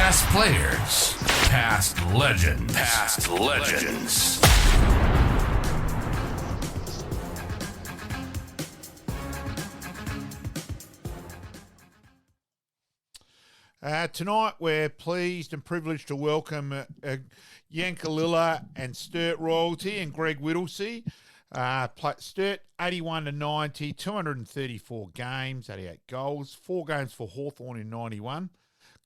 Past players, past legends, past legends. Tonight we're pleased and privileged to welcome Yankalilla and Sturt royalty and Greg Whittlesea. Sturt 81 to 90, 234 games, 88 goals, 4 games for Hawthorn in 91.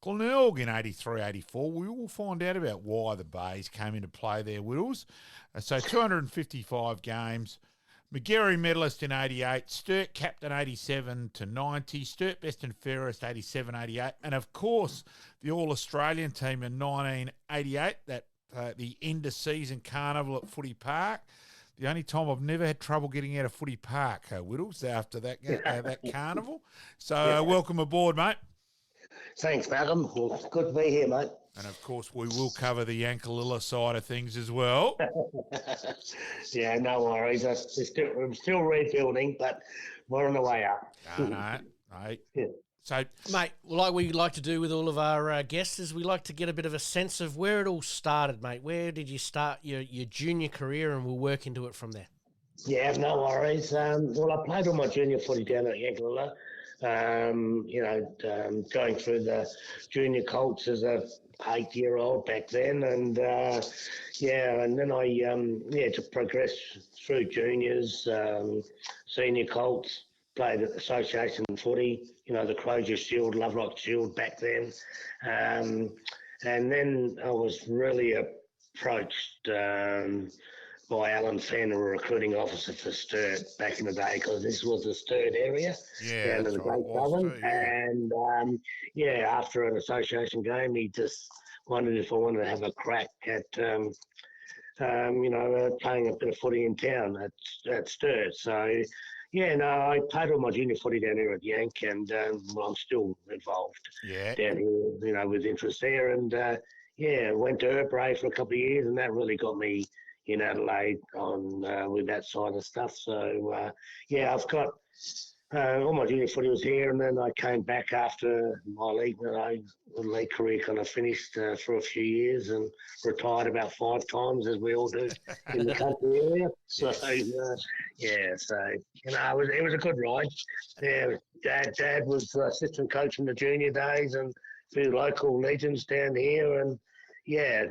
Glenelg in 83-84. We will find out about why the Bays came into play there, Whittles. So 255 games. McGarry medalist in 88, Sturt captain 87 to 90, Sturt best and fairest 87-88, and of course the All-Australian team in 1988, that the end of season carnival at Footy Park. The only time I've never had trouble getting out of Footy Park, Whittles, after that carnival. So welcome aboard, mate. Thanks, Malcolm. Well, good to be here, mate. And, of course, we will cover the Yankalilla side of things as well. Yeah, no worries. We're still rebuilding, but we're on the way up. No, mate. Yeah. So, mate, like we like to do with all of our guests is we like to get a bit of a sense of where it all started, mate. Where did you start your junior career, and we'll work into it from there. Yeah, no worries. Well, I played all my junior footy down at Yankalilla. Going through the junior Colts as a 8-year-old back then, and and then I to progress through juniors, senior Colts, played at association footy, the Crozier Shield, Lovelock Shield back then, and then I was really approached by Alan Fenn, a recruiting officer for Sturt back in the day, because this was the Sturt area down in the Great Southern. And after an association game, he just wondered if I wanted to have a crack at, playing a bit of footy in town at Sturt. So, I played all my junior footy down here at Yank, and I'm still involved down here, with interest there. And, went to Erbray for a couple of years, and that really got me in Adelaide on with that side of stuff. So, I've got all my junior footy was here, and then I came back after my league career kind of finished for a few years, and retired about 5 times, as we all do in the country area. So, it was a good ride. Yeah, Dad was assistant coach in the junior days, and a few local legends down here, and they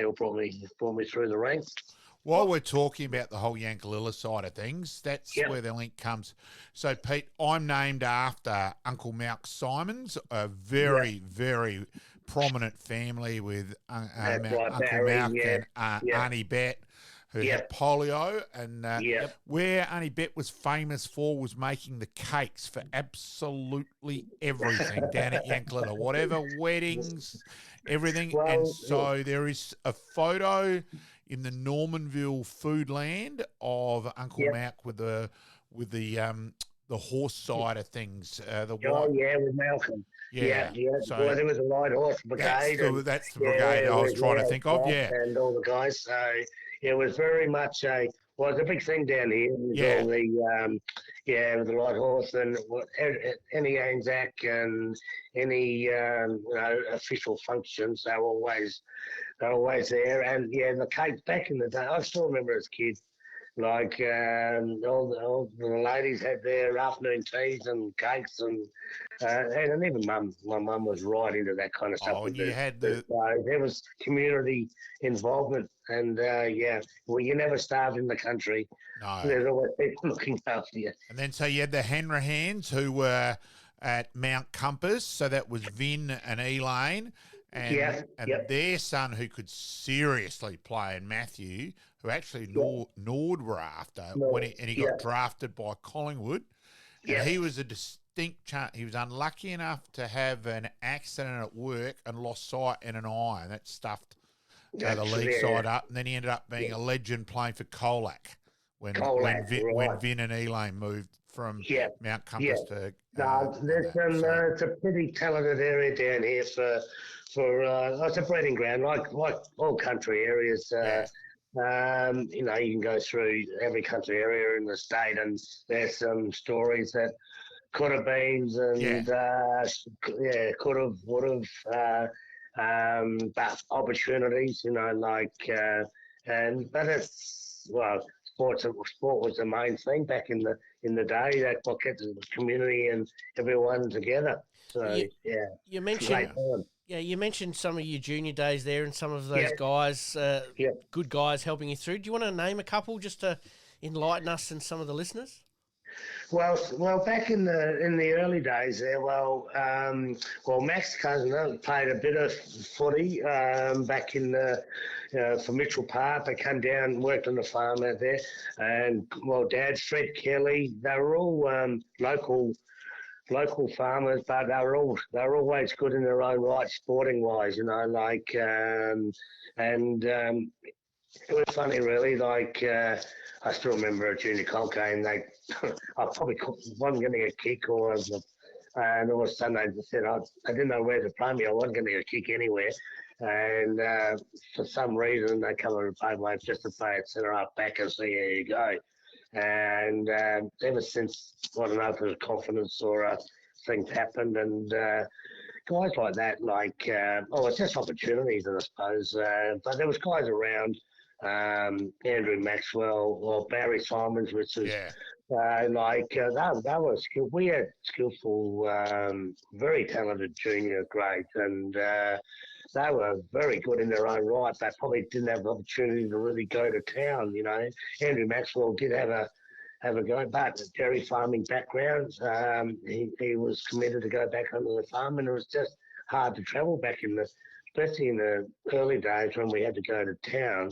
all brought me through the ranks. While we're talking about the whole Yankalilla side of things, that's where the link comes. So, Pete, I'm named after Uncle Malk Simons, a very, very prominent family with Uncle Malk and Auntie Bet, who had polio. And where Auntie Bet was famous for was making the cakes for absolutely everything down at Yankalilla, whatever weddings, everything. And so there is a photo in the Normanville Foodland of Uncle Malk with the horse side of things. With Malcolm. So there was a light horse brigade. That's the brigade I was trying to think of. And all the guys. So it was very much a big thing down here. All the with the light horse and any Anzac and any official functions. They were always there. And the cakes back in the day, I still remember as a kid. Like all the ladies had their afternoon teas and cakes, and even my mum was right into that kind of stuff. Oh, and you had there was community involvement, and you never starved in the country. No, there's always people looking after you. And then so you had the Hanrahans who were at Mount Compass, so that was Vin and Elaine. And their son, who could seriously play, and Matthew, who actually Nord were after when he got drafted by Collingwood. And he was a distinct chance. He was unlucky enough to have an accident at work and lost sight in an eye, and that stuffed the league side up. And then he ended up being a legend playing for Colac when Vin and Elaine moved from Mount Compass to. It's a pretty talented area down here for it's a breeding ground, like all country areas. You can go through every country area in the state, and there's some stories that could have been and could have, would have. but opportunities, but it's sport was the main thing back in the day. That's what kept the community and everyone together. So You, yeah, you it's a great mentioned time. Yeah, you mentioned some of your junior days there and some of those Yeah. guys, Yeah. good guys helping you through. Do you want to name a couple just to enlighten us and some of the listeners? Well, back in the early days there, Max Cousin played a bit of footy back in for Mitchell Park. They came down and worked on the farm out there, and Dad, Fred Kelly, they were all local farmers, but they're always good in their own right, sporting wise, it was funny, really. I still remember a junior colt game. I probably wasn't getting a kick, and all of a sudden they just said I didn't know where to play me. I wasn't getting a kick anywhere, and for some reason they come and played me just to play at centre up back and see how you go. And ever since, I don't know if it was confidence or things happened, and guys like that, it's just opportunities, I suppose. But there was guys around, Andrew Maxwell or Barry Simons, which was they were skilled. We had skillful, very talented junior grades, and they were very good in their own right. They probably didn't have the opportunity to really go to town. Andrew Maxwell did have a go, but dairy farming background, he was committed to go back onto the farm, and it was just hard to travel back especially in the early days when we had to go to town.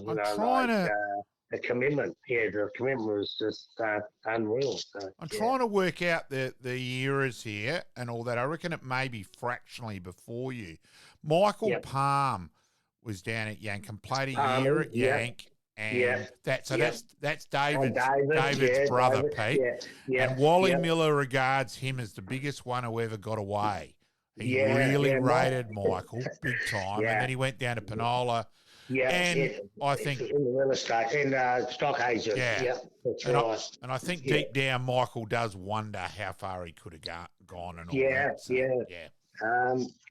The commitment, the commitment was just unreal. So, I'm trying to work out the eras here and all that. I reckon it may be fractionally before you. Michael Palm was down at Yank and played a year at Yank. And that's David's brother, David, Pete. And Wally Miller regards him as the biggest one who ever got away. He really rated Michael big time. And then he went down to Penola. I think in the real estate in stock agent. Yeah, that's right. I think deep down, Michael does wonder how far he could have gone and all that. So,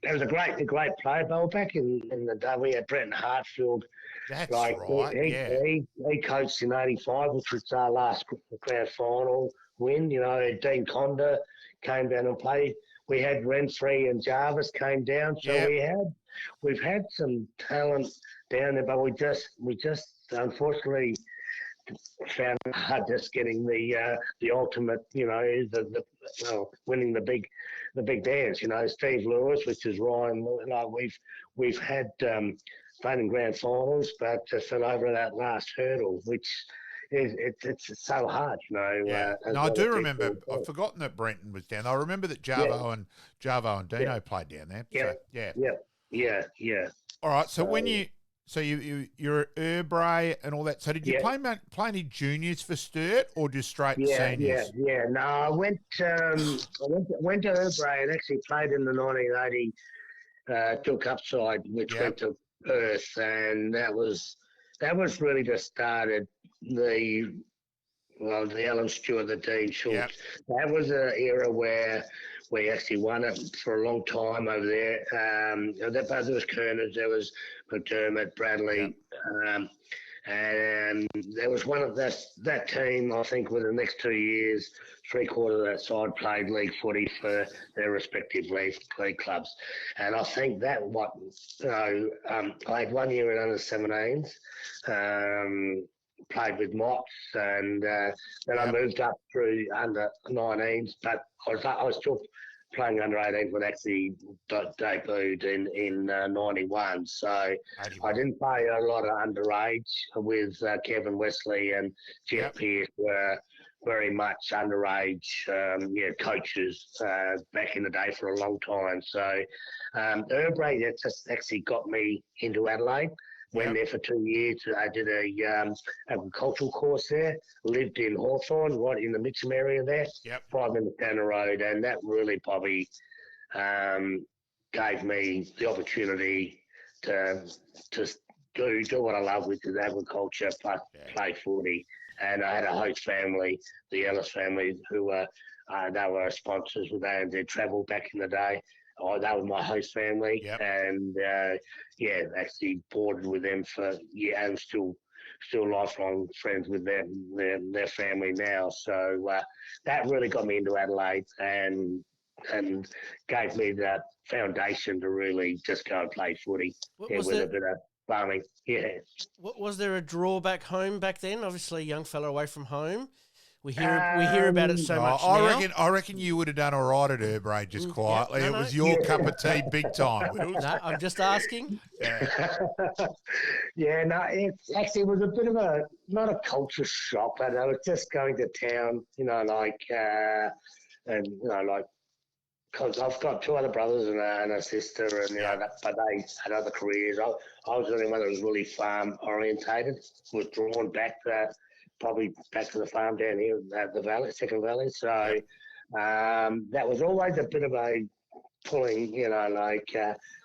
it was a great player. But back in the day, we had Brenton Hartfield. That's right. He coached in '85, which was our last grand final win. Dean Conda came down and played. We had Renfrey and Jarvis came down. So we've had some talent down there, but we just unfortunately found it hard just getting the ultimate, winning the big dance. Steve Lewis, which is Ryan. We've had played in grand finals, but fell over that last hurdle, which it's so hard, I do remember. I've forgotten that Brenton was down. I remember that Jarvo and Dino played down there. Yeah. All right. So when you're at Urbray and all that. So did you play any juniors for Sturt or just straight seniors? Yeah. No, I went to Urbray and actually played in the 1980 Tour Cup side, which went to Perth, and that was really just started the Alan Stewart, the Dean Schultz. That was an era where we actually won it for a long time over there. There was Kerners, there was McDermott, Bradley, and there was one of that team, I think, with the next 2 years, three-quarters of that side played league footy for their respective league clubs. And I think I had 1 year in under-17s, played with Mott's, and then I moved up through under-19s, but I was still playing under-18s when actually debuted in 91. So I didn't play a lot of underage with Kevin Wesley and Jeff Pearce were very much underage coaches back in the day for a long time. So Urbray, that just actually got me into Adelaide. Went there for 2 years. I did a agricultural course there. Lived in Hawthorn, right in the Mitcham area there. 5 minutes down the road, and that really probably gave me the opportunity to do what I love, which is agriculture plus play footy. And I had a host family, the Ellis family, who they were sponsors. They travel back in the day. Oh, that was my host family, Yep. and actually boarded with them for and still lifelong friends with their family now. So that really got me into Adelaide and gave me the foundation to really just go and play footy. What Yeah, was with there? a bit of farming. Yeah. Was there a draw back home back then? Obviously, a young fella away from home. We hear about it so much now. I reckon you would have done all right at Herbrain just Yeah, quietly. no, It no. was your cup of tea, big time. Whittles. No, I'm just asking. Yeah. Yeah, no, it was a bit of not a culture shock, but I was just going to town, because I've got two other brothers and a sister, and but they had other careers. I was the only one that was really farm orientated. Was drawn probably back to the farm down here at the valley, Second Valley. So that was always a bit of a pulling,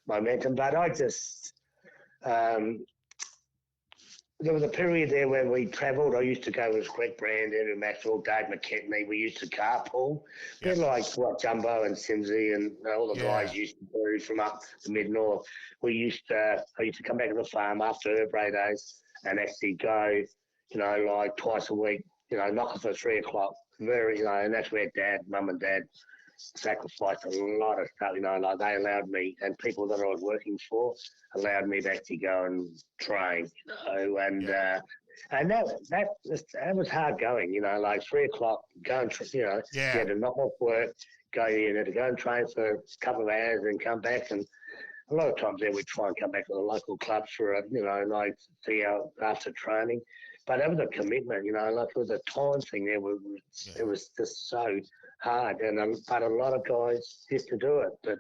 momentum. But I just there was a period there when we travelled. I used to go with Greg Brandon and Maxwell, Dave McKechnie. We used to carpool. They're like what Jumbo and Simsy and all the guys used to do from up the mid-north. I used to come back to the farm after Herbrain days and actually go, like twice a week, knock off at 3 o'clock. And that's where Mum and Dad sacrificed a lot of stuff, like they allowed me, and people that I was working for allowed me to actually go and train, and that was hard going, like 3 o'clock, go and, you had to knock off work, to go and train for a couple of hours and come back, and a lot of times we'd try and come back to the local clubs for like 3 hours after training. But it was a commitment, like it was a time thing there. It was just so hard, but a lot of guys used to do it. But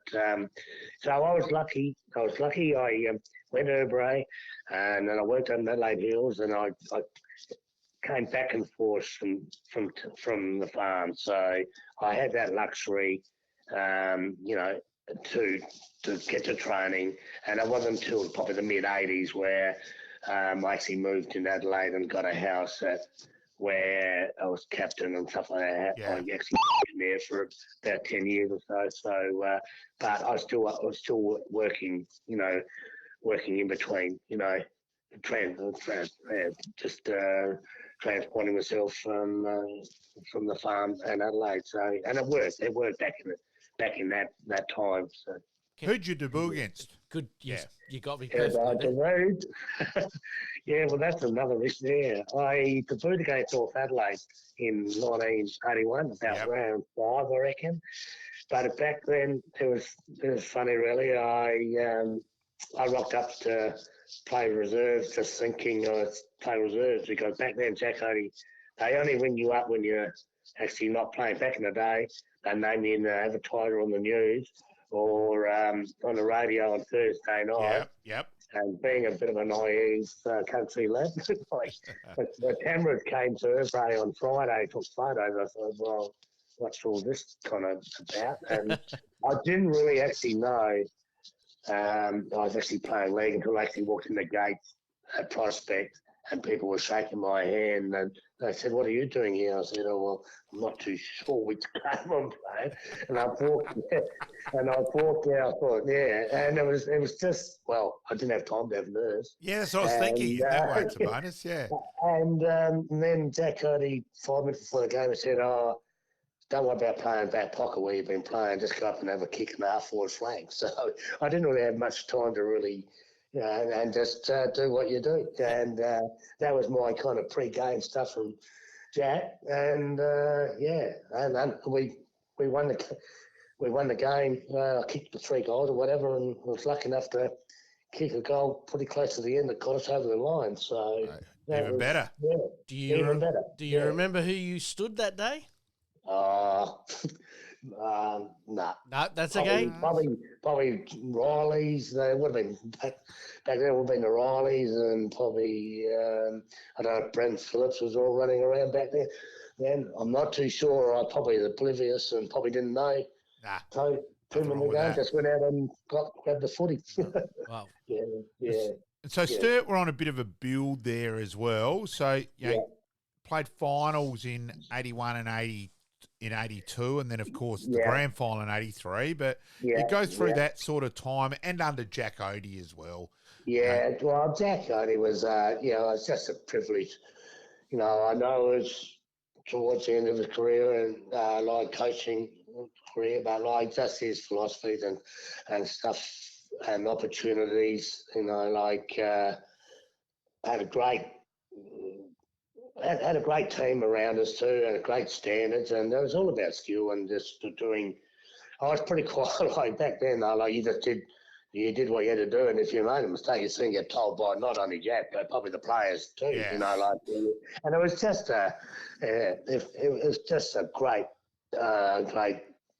so I was lucky. I went to Herbrain, and then I worked on Adelaide Hills, and I came back and forth from the farm. So I had that luxury, to get to training, and it wasn't until probably the mid-'80s where I actually moved in Adelaide and got a house where I was captain and stuff like that. Yeah. I actually been there for about 10 years or so. So, but I was still working, working in between, transporting myself from the farm and Adelaide. So, and it worked. It worked back in that time. So. Who'd you debut against? Good. You got me Yeah, perfectly. Yeah, well, that's another risk there. I debuted against North Adelaide in 1981, about round 5, I reckon. But back then, it was funny, really. I rocked up to play reserves, just thinking I was playing reserves, because back then, they only ring you up when you're actually not playing. Back in the day, they name you in the advertiser on the news or on the radio on Thursday night. Yep. And being a bit of a naive country lad, the cameras came to Herbrain on Friday, took photos. I thought, well, what's all this kind of about? And I didn't really actually know I was actually playing league until I actually walked in the gate at Prospect, and people were shaking my hand, and they said, "What are you doing here?" I said, "Oh, well, I'm not too sure which game I'm playing." And I walked there, I thought, and it was just, well, I didn't have time to have nerves. Yeah, that's what I was thinking. That way it's a bonus, yeah. And then Jack Cody, 5 minutes before the game, said, "Oh, don't worry about playing back pocket where you've been playing. Just go up and have a kick in the half-forward flank." So I didn't really have much time to really, and just do what you do. And that was my kind of pre-game stuff from Jack. And and we won the game. I kicked the 3 goals or whatever, and was lucky enough to kick a goal pretty close to the end that got us over the line. So even better. Yeah, Even better. Do you remember who you stood that day? Nah. No, that's okay. Probably Riley's. They would have been back then. It would have been the Rileys, and probably I don't know if Brent Phillips was all running around back there. Then I'm not too sure. I probably was oblivious and probably didn't know. Nah. So 2 minutes ago, just went out and grabbed the footy. Wow. Yeah. So Sturt were on a bit of a build there as well. So played finals in 81 and in 82, and then, of course, the Yeah. grand final in 83. But you Yeah, go through yeah. that sort of time, and under Jack Odie as well. Yeah, well, Jack only was, it's just a privilege. I know it was towards the end of his career and like coaching career, but like just his philosophies and stuff and opportunities. Had a great had a great team around us too, and great standards, and it was all about skill and just doing. I was pretty quiet like back then though. Like you did what you had to do, and if you made a mistake, you soon get told by not only Jack but probably the players too. Yeah. And it was just it was just a great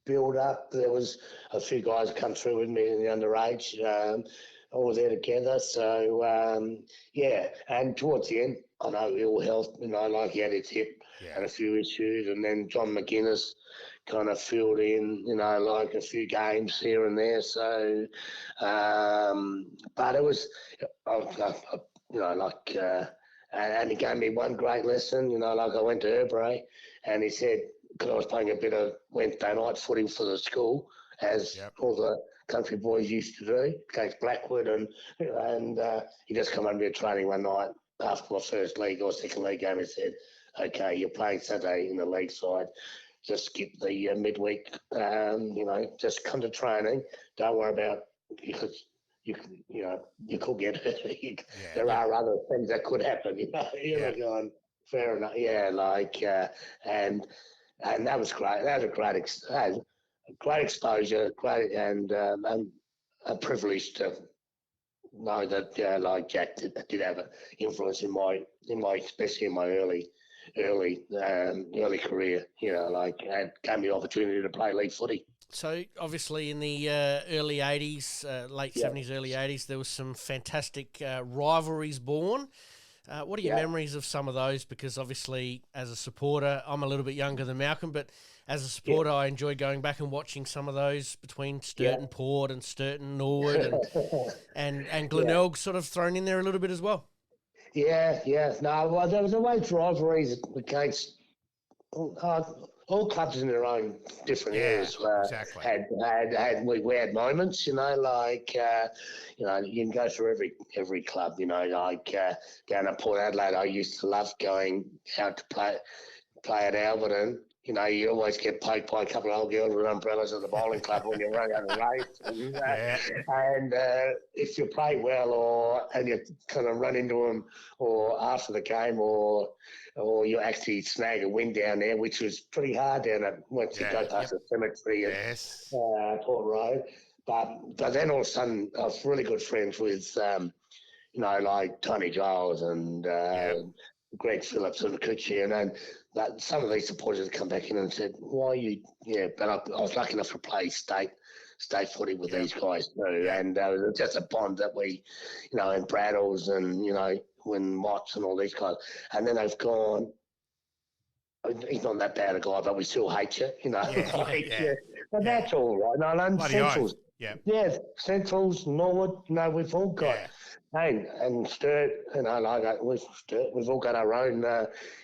build up. There was a few guys come through with me in the underage, all there together. So and towards the end, I know ill health. Like he had his hip and a few issues, and then John McGuinness kind of filled in, like a few games here and there. So, but it was, and he gave me one great lesson, like I went to Herbury and he said, because I was playing a bit of Wednesday night footy for the school, as all the country boys used to do, against Blackwood, and he just come under me training one night after my first league or second league game and said, okay, you're playing Saturday in the league side, just skip the midweek, just come to training. Don't worry about because you could get hurt. There are other things that could happen. You're going fair enough. Yeah, and that was great. That was a great exposure, great and a privilege to know that like Jack did have an influence in my especially in my early career, and gave me the opportunity to play league footy. So obviously in the early 80s, late 70s, early 80s, there was some fantastic rivalries born. What are your memories of some of those? Because obviously as a supporter, I'm a little bit younger than Malcolm, but as a supporter, I enjoy going back and watching some of those between Sturt and Port and Sturt and Norwood and Glenelg sort of thrown in there a little bit as well. Yeah. No, well, there was always rivalries against all clubs in their own different areas. Exactly. We had moments, you can go through every club, down at Port Adelaide. I used to love going out to play at Alberton. You always get poked by a couple of old girls with umbrellas at the bowling club when you're running out of race. And if you play well and you kind of run into them or after the game or you actually snag a win down there, which was pretty hard down at once you go past the cemetery and Port Road. But then all of a sudden I was really good friends with, like Tony Giles and Greg Phillips and Kuchi, and then some of these supporters had come back in and said, "Why are you?" Yeah, but I was lucky enough to play state footy with these guys too, and it was just a bond that we, and Braddles and when Motts and all these guys, and then they've gone. He's not that bad a guy, but we still hate you, But that's all right. No, Centrals, Centrals, Norwood, we've all got. Yeah. And Sturt, we've all got our own,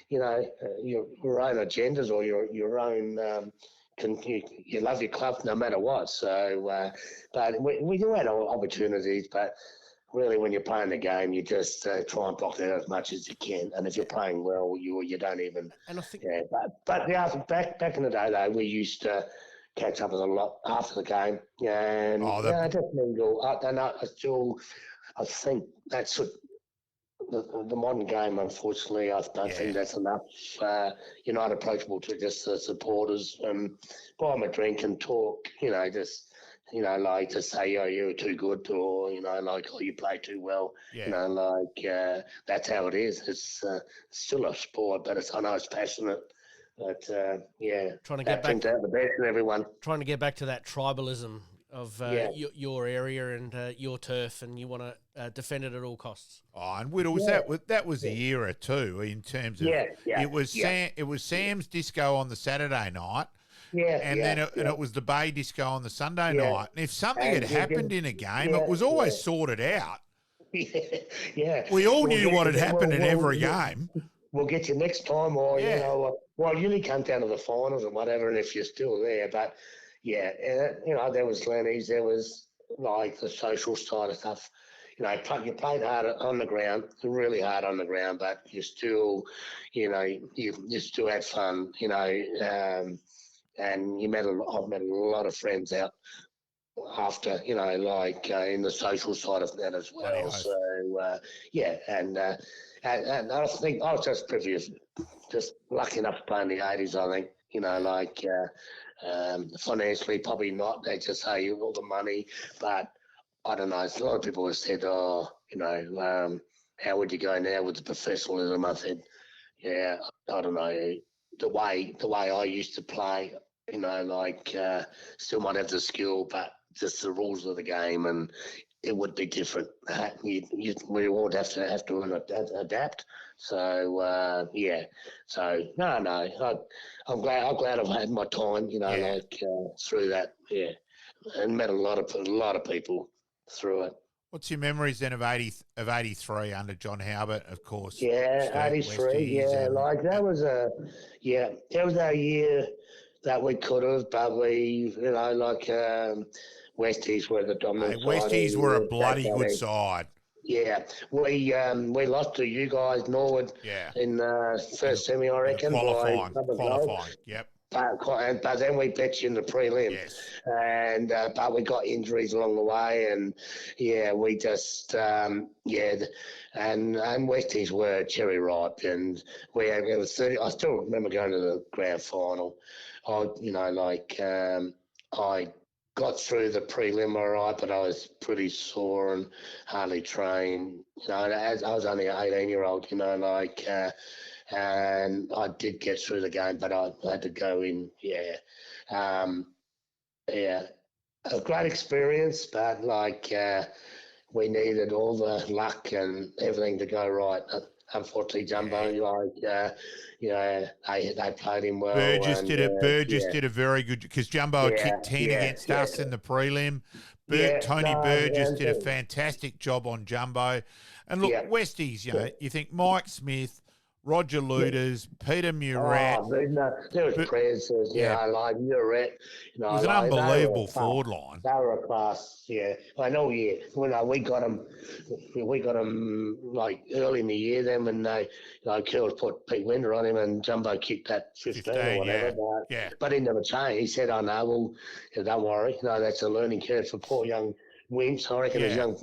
your own agendas or your own. You love your club no matter what. So, but we do have opportunities, but really, when you're playing the game, you just try and block it out as much as you can. And if you're playing well, you don't even. And I think. Yeah, but back in the day though, we used to catch up with a lot after the game, and just mingle. I think that's the modern game. Unfortunately, I don't think that's enough. You're not approachable to just the supporters and buy them a drink and talk. Like to say, oh, you're too good, or you play too well. Yeah. That's how it is. It's still a sport, but I know it's passionate. But trying to get back to the best in everyone. Trying to get back to that tribalism of your area and your turf, and you want to defend it at all costs. Oh, and Whittles, that was the era too, in terms of it was Sam's disco on the Saturday night. Then it was the Bay disco on the Sunday night. And if something had happened in a game, it was always sorted out. We all knew what had happened in every game. We'll get you next time, or Well, you usually come down to the finals and whatever, and if you're still there. But yeah, there was Lenny's, there was like the social side of stuff. You played hard on the ground, really hard on the ground, but you still, you still had fun, and I've met a lot of friends out after, in the social side of that as Bloody well. oath. So, and I think I was just privileged, just lucky enough to play in the 80s, I think, financially probably not. They just say all the money, but I don't know. A lot of people have said, how would you go now with the professionalism? I said, yeah, I don't know. The way I used to play, still might have the skill, but just the rules of the game, and it would be different. We would have to adapt. So So no, I'm glad I've had my time. Through that. Yeah, and met a lot of people through it. What's your memories then of 83 under John Halbert, of course? Yeah, Sturt, 83. Westies, Yeah, and like that was a year that we could have, but we, Westies were the dominant side. Westies were a bloody good side. Yeah, we lost to you guys, Norwood, Yeah. in the first semi, I reckon. Qualifying, yep. But then we bet you in the prelim, Yes. and but we got injuries along the way, and we just and Westies were cherry ripe, and it was 30. I still remember going to the grand final. I got through the prelim all right, but I was pretty sore and hardly trained. As I was only an 18-year-old, and I did get through the game, but I had to go in. A great experience, but we needed all the luck and everything to go right. Unfortunately, Jumbo, they played him well. Burgess did a very good, because Jumbo had kicked 10 against us in the prelim. Tony Burgess did a fantastic job on Jumbo. And look, Westies, you think Mike Smith, Roger Luders, Peter Muret. There was Prez, like Muret. It was an unbelievable forward line. They were a class, I know, we got them like early in the year then when Curls put Pete Winder on him and Jumbo kicked that 15 or whatever. But he never changed. He said, oh, no, well, don't worry. No, that's a learning curve for poor young Wimps, I reckon, his young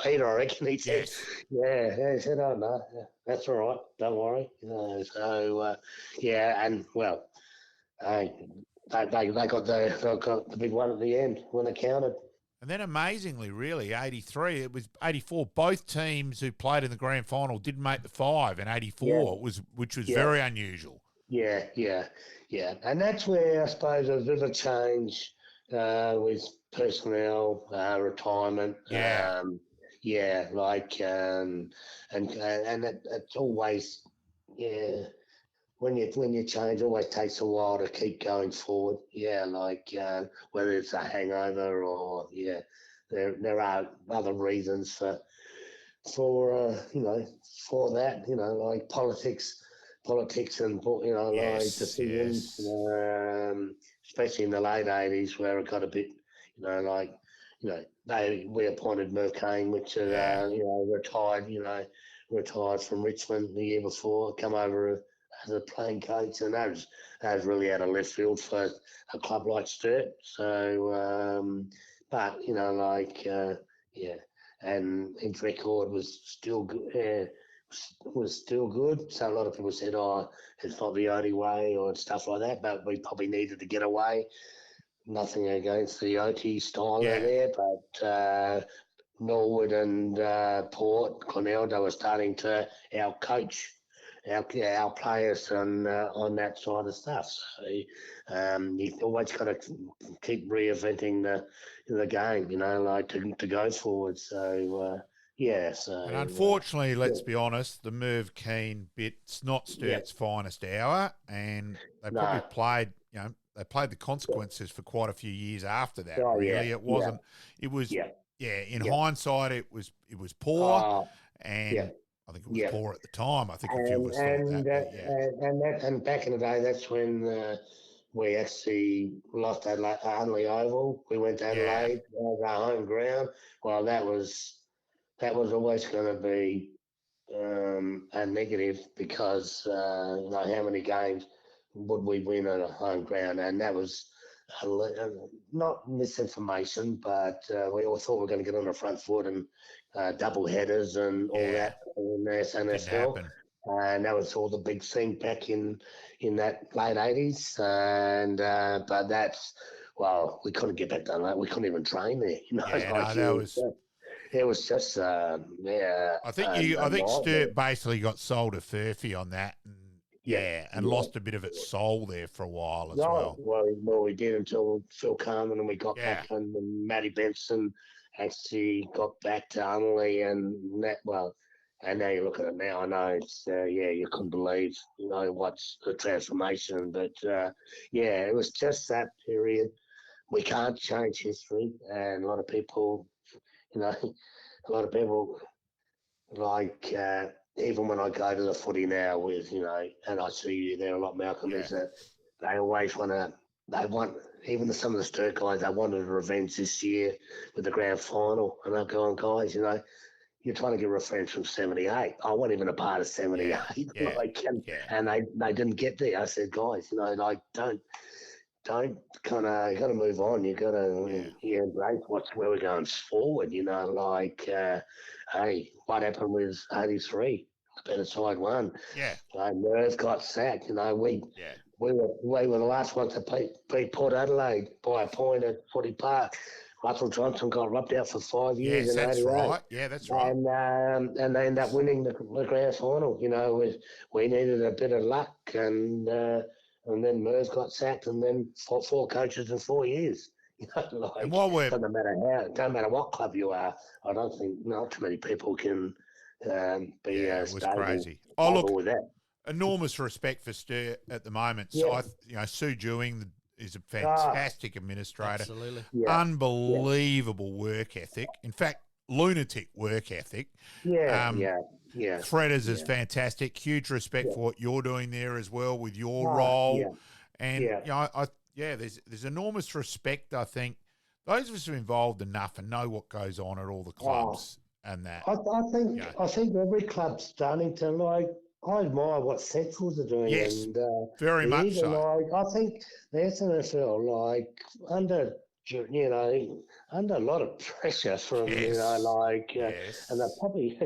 Peter, I reckon, he said. He said, oh, no, that's all right, don't worry. And, well, they got the big one at the end when it counted. And then amazingly, really, 83, it was 84. Both teams who played in the grand final didn't make the five in 84, which was very unusual. Yeah. And that's where I suppose there was a bit of a change with personnel, retirement. And it's always, when you change, it always takes a while to keep going forward. Whether it's a hangover or there are other reasons for that. Like politics and decisions. Especially in the late 80s, where it got a bit, we appointed Merv Kane, which retired from Richmond the year before, come over as a playing coach, and that was really out of left field for a club like Sturt. So, and his record was still good. So a lot of people said, "Oh, it's not the only way," or stuff like that. But we probably needed to get away. Nothing against the OT style there, but Norwood and Port, Glenelg, they were starting to outcoach our players on that side of stuff. So you've always got to keep reinventing the game, to go forward. So. And unfortunately, let's be honest, the Merv Keen bit's not Sturt's finest hour, and they probably played, they played the consequences for quite a few years after that. It wasn't. It was. In hindsight, it was poor, and I think it was poor at the time. I think a few of us thought that. And back in the day, that's when we actually lost Adelaide, Unley Oval. We went to Adelaide, our home ground. Well, that was always going to be a negative because how many games would we win at a home ground? And that was not misinformation, but we all thought we were going to get on the front foot and double headers and all that in the NSL. And that was all the big thing back in that late 80s. And but we couldn't get back down there. We couldn't even train there. It was just I think Sturt basically got sold to Furphy on that. And lost a bit of its soul there for a while as well. Well, we did until Phil Carman and we got back, and Matty Benson actually got back to Unley and that. Well, and now you look at it now, I know it's you couldn't believe what's the transformation, but it was just that period. We can't change history, and a lot of people, like. Even when I go to the footy now with, and I see you there a lot, Malcolm, is that they always even some of the Sturt guys, they wanted a revenge this year with the grand final. And I'm going, guys, you're trying to get revenge from 78. I wasn't even a part of 78. And they didn't get there. I said, guys, don't kind of, you got to move on. You got to embrace where we're going forward. Hey, what happened with 83? The better side won. Merv got sacked. We were the last ones to beat Port Adelaide by a point at Footy Park. Russell Johnson got rubbed out for 5 years. Yes, that's right. Yeah, that's right. And they ended up winning the grand final. We needed a bit of luck, and then Merv got sacked, and then four coaches in 4 years. And while we're doesn't matter what club you are, I don't think not too many people can be it was crazy. with that. Enormous respect for Sturt at the moment. So Sue Dewing is a fantastic administrator. Absolutely. Unbelievable work ethic. In fact, lunatic work ethic. Threaders is fantastic. Huge respect for what you're doing there as well with your role. And there's enormous respect. I think those of us who are involved enough and know what goes on at all the clubs and that. I think every club's starting to I admire what Centrals are doing. Yes, and, very much so. I think the SNFL, under a lot of pressure from, and they're probably, I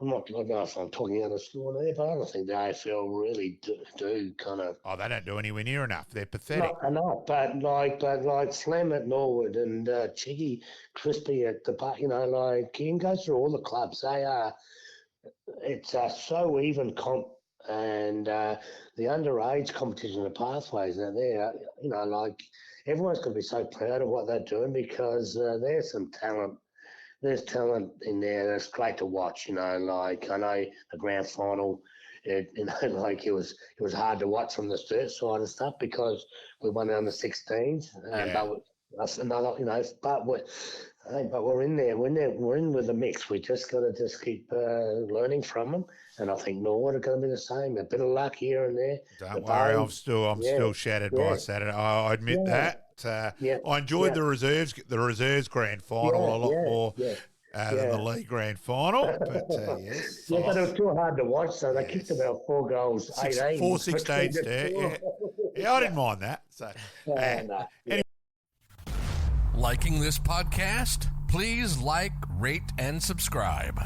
don't know if I'm talking out of school there, but I don't think the AFL really do kind of. Oh, they don't do anywhere near enough. They're pathetic. Not enough, but like Slam at Norwood and Chiggy Crispy at the park, you can go through all the clubs. They are. It's so even comp, and the underage competition, the pathways are there. Everyone's going to be so proud of what they're doing because there's some talent. There's talent in there that's great to watch. I know the grand final. It was hard to watch from the Sturt side and stuff because we won on the 16s. But that's another, but we're in there. We're in with the mix. We just got to keep learning from them. And I think Norwood are going to be the same. A bit of luck here and there. Don't worry, I'm still shattered by Saturday. I admit that. I enjoyed the reserves grand final a lot more than the league grand final. But yes, but it was too hard to watch. So they kicked about 4 goals, 18. 4-16. Yeah, I didn't mind that. So anyway. Liking this podcast? Please like, rate, and subscribe.